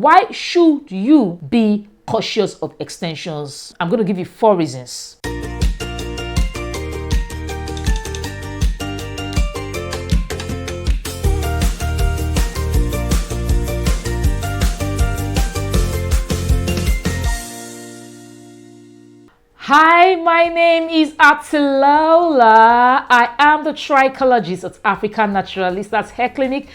why should you be cautious of extensions? I'm going to give you 4 reasons. Hi, my name is Atilola. I am the trichologist at African Naturalistas Hair Clinic,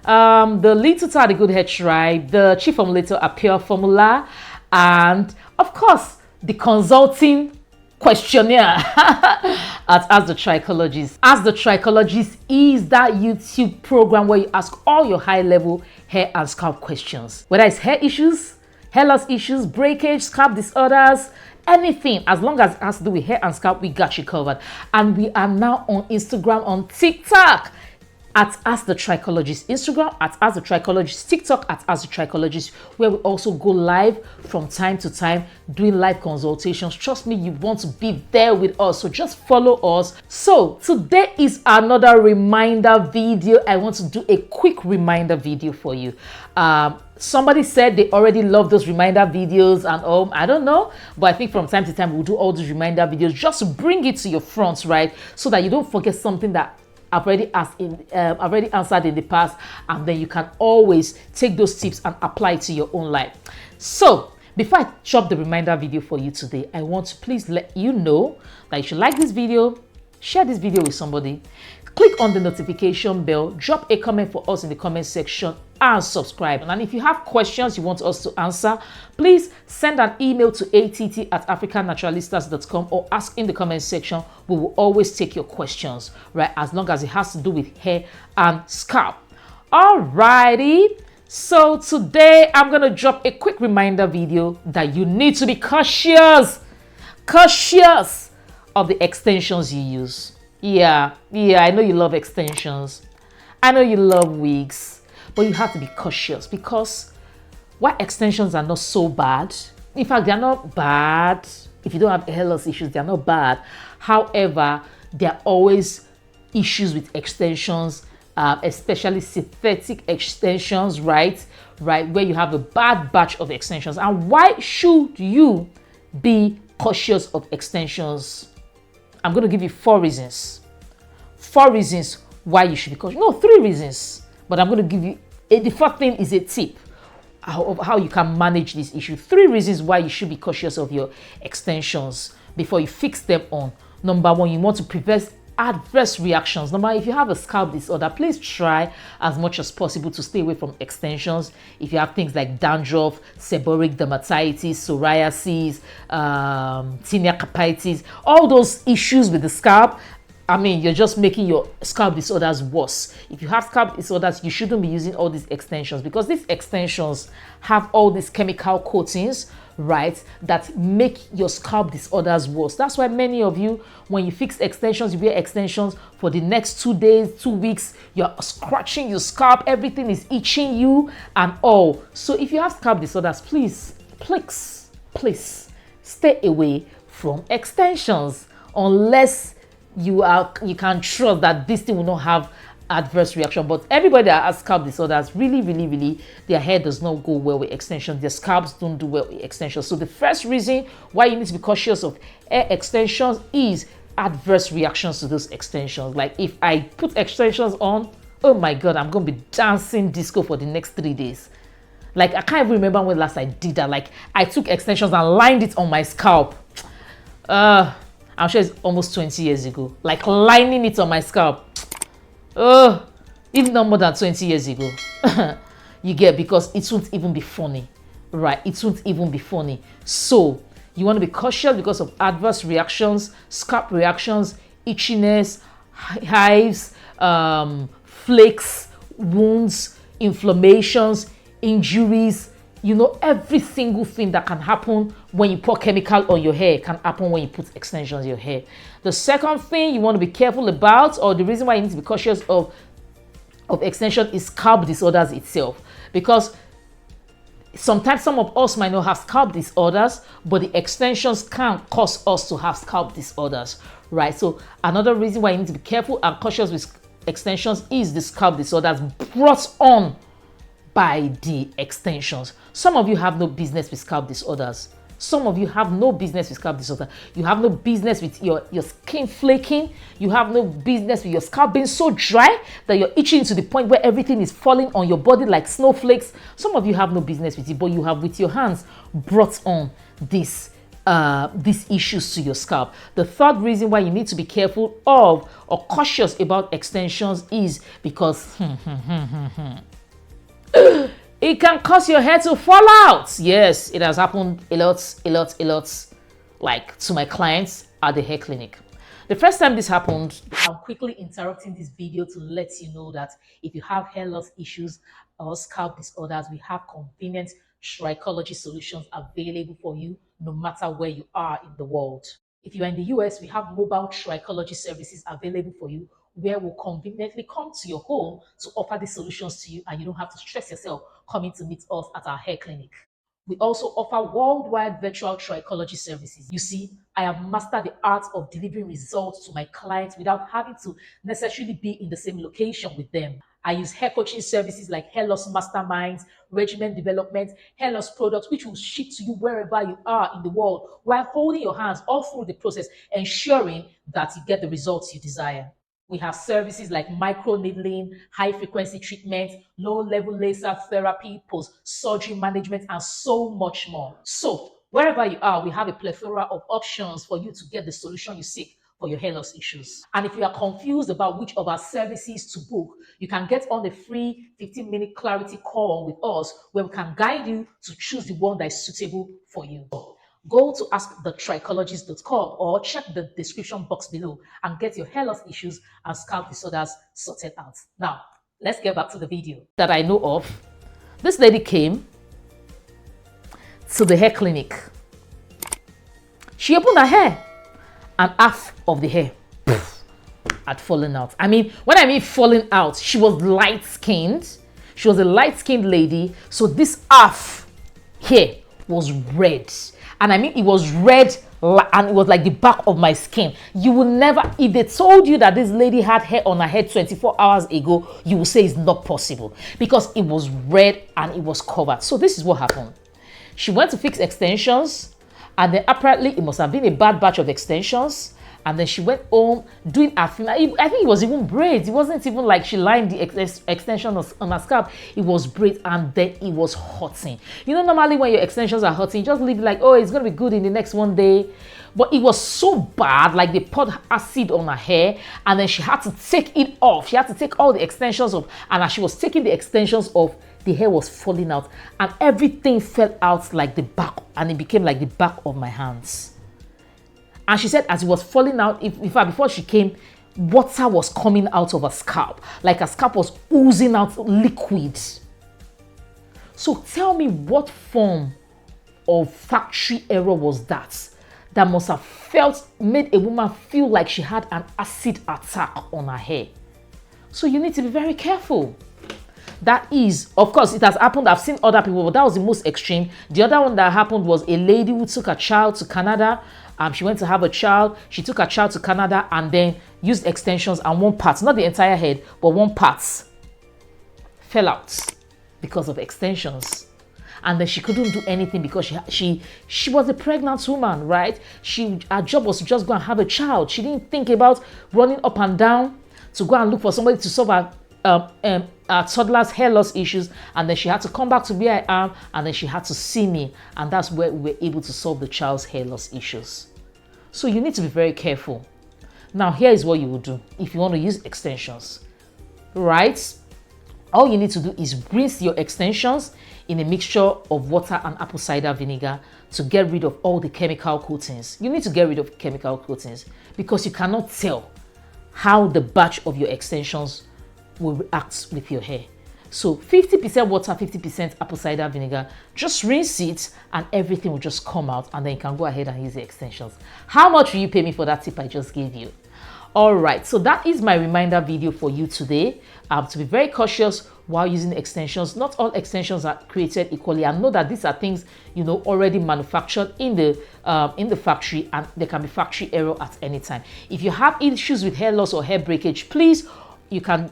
the lead tutor at the Good Hair Tribe, the chief formulator at Pure Formula, and of course, the consulting questionnaire at Ask the Trichologist. Ask the Trichologist is that YouTube program where you ask all your high-level hair and scalp questions, whether it's hair issues, hair loss issues, breakage, scalp disorders, anything, as long as it has to do with hair and scalp, we got you covered. And we are now on Instagram, on TikTok at Ask the Trichologist. Instagram at Ask the Trichologist, TikTok at Ask the Trichologist, where we also go live from time to time doing live consultations. Trust me, you want to be there with us, so just follow us. So today is another reminder video. I want to do a quick reminder video for you. Somebody said they already love those reminder videos, and I don't know, but I think from time to time we'll do all these reminder videos just to bring it to your front, right? So that you don't forget something that I've already answered in the past, and then you can always take those tips and apply it to your own life. So before I chop the reminder video for you today, I want to please let you know that you should like this video, share this video with somebody, click on the notification bell, drop a comment for us in the comment section, and subscribe. And if you have questions you want us to answer, please send an email to att@africannaturalistas.com or ask in the comment section. We will always take your questions, right? As long as it has to do with hair and scalp. Alrighty. So today I'm gonna drop a quick reminder video that you need to be cautious of the extensions you use. Yeah, I know you love extensions. I know you love wigs. But you have to be cautious, because while extensions are not so bad, in fact, they are not bad. If you don't have hair loss issues, they are not bad. However, there are always issues with extensions, especially synthetic extensions, right? Where you have a bad batch of extensions. And why should you be cautious of extensions? I'm going to give you 4 reasons. 4 reasons why you should be cautious. No, 3 reasons. But I'm going to give you, the first thing is a tip of how you can manage this issue. 3 reasons why you should be cautious of your extensions before you fix them on. Number 1, you want to prevent adverse reactions. Number, if you have a scalp disorder, please try as much as possible to stay away from extensions. If you have things like dandruff, seborrheic dermatitis, psoriasis, tinea capitis, all those issues with the scalp, I mean, you're just making your scalp disorders worse. If you have scalp disorders, you shouldn't be using all these extensions, because these extensions have all these chemical coatings, right, that make your scalp disorders worse. That's why many of you, when you fix extensions, you wear extensions for the next 2 days, 2 weeks, you're scratching your scalp, everything is itching you and all. So if you have scalp disorders, please stay away from extensions, unless you can trust that this thing will not have adverse reaction. But everybody that has scalp disorders, really, their hair does not go well with extensions. Their scalps don't do well with extensions. So the first reason why you need to be cautious of hair extensions is adverse reactions to those extensions. Like if I put extensions on, oh my God, I'm going to be dancing disco for the next 3 days. Like I can't even remember when last I did that. Like I took extensions and lined it on my scalp. I'm sure it's almost 20 years ago. Like lining it on my scalp. Even not more than 20 years ago. You get, because it won't even be funny, right? It won't even be funny. So you want to be cautious because of adverse reactions, scalp reactions, itchiness, hives, flakes, wounds, inflammations, injuries. You know, every single thing that can happen when you pour chemical on your hair can happen when you put extensions on your hair. The second thing you want to be careful about, or the reason why you need to be cautious of extension, is scalp disorders itself. Because sometimes some of us might not have scalp disorders, but the extensions can cause us to have scalp disorders, right? So another reason why you need to be careful and cautious with extensions is the scalp disorders brought on by the extensions. Some of you have no business with scalp disorders. Some of you have no business with scalp disorder. You have no business with your skin flaking. You have no business with your scalp being so dry that you're itching to the point where everything is falling on your body like snowflakes. Some of you have no business with it, but you have with your hands brought on these issues to your scalp. The third reason why you need to be careful of or cautious about extensions is because it can cause your hair to fall out. Yes, it has happened a lot, like to my clients at the hair clinic. The first time this happened, I'm quickly interrupting this video to let you know that if you have hair loss issues or scalp disorders, we have convenient trichology solutions available for you no matter where you are in the world. If you are in the US, we have mobile trichology services available for you where we'll conveniently come to your home to offer these solutions to you, and you don't have to stress yourself coming to meet us at our hair clinic. We also offer worldwide virtual trichology services. You see, I have mastered the art of delivering results to my clients without having to necessarily be in the same location with them. I use hair coaching services like hair loss masterminds, regimen development, hair loss products, which will ship to you wherever you are in the world while holding your hands all through the process, ensuring that you get the results you desire. We have services like micro needling, high frequency treatment, low level laser therapy, post-surgery management, and so much more. So wherever you are, we have a plethora of options for you to get the solution you seek for your hair loss issues. And if you are confused about which of our services to book, you can get on a free 15-minute clarity call with us where we can guide you to choose the one that is suitable for you. Go to askthetrichologist.com or check the description box below and get your hair loss issues and scalp disorders sorted out. Now, let's get back to the video. That I know of, this lady came to the hair clinic. She opened her hair and half of the hair had fallen out. I mean, when I mean falling out, she was light-skinned. She was a light-skinned lady. So this half here was red. And I mean, it was red and it was like the back of my skin. You will never, if they told you that this lady had hair on her head 24 hours ago, you will say it's not possible because it was red and it was covered. So this is what happened. She went to fix extensions, and then apparently it must have been a bad batch of extensions. And then she went home doing her thing. I think it was even braids. It wasn't even like she lined the extension on her scalp. It was braids, and then it was hurting. You know, normally when your extensions are hurting, you just leave it like, oh, it's going to be good in the next one day. But it was so bad, like they poured acid on her hair, and then she had to take it off. She had to take all the extensions off. And as she was taking the extensions off, the hair was falling out, and everything fell out like the back, and it became like the back of my hands. And she said as it was falling out, in fact, before she came, water was coming out of her scalp. Like her scalp was oozing out liquid. So tell me, what form of factory error was that must have made a woman feel like she had an acid attack on her hair? So you need to be very careful. That is, of course, it has happened. I've seen other people, but that was the most extreme. The other one that happened was a lady who took a child to Canada. She went to have a child. She took her child to Canada and then used extensions, and one part, not the entire head, but one part fell out because of extensions. And then she couldn't do anything because she was a pregnant woman, right? Her job was to just go and have a child. She didn't think about running up and down to go and look for somebody to solve her toddler's hair loss issues. And then she had to come back to where I am, and then she had to see me, and that's where we were able to solve the child's hair loss issues. So you need to be very careful. Now, here is what you will do if you want to use extensions, right? All you need to do is rinse your extensions in a mixture of water and apple cider vinegar to get rid of all the chemical coatings. You need to get rid of chemical coatings because you cannot tell how the batch of your extensions will react with your hair. So 50% water, 50% apple cider vinegar, just rinse it and everything will just come out, and then you can go ahead and use the extensions. How much will you pay me for that tip I just gave you? All right, so that is my reminder video for you today. To be very cautious while using extensions. Not all extensions are created equally, and know that these are things, you know, already manufactured in the factory, and there can be factory error at any time. If you have issues with hair loss or hair breakage, please, you can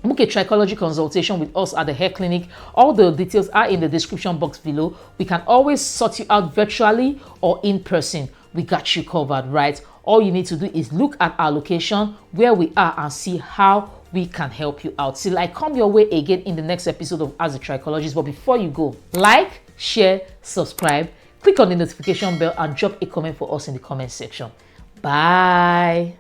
book a trichology consultation with us at the hair clinic. All the details are in the description box below. We can always sort you out virtually or in person. We got you covered, right? All you need to do is look at our location, where we are, and see how we can help you out. Till I come your way again in the next episode of As a Trichologist. But before you go, like, share, subscribe, click on the notification bell, and drop a comment for us in the comment section. Bye.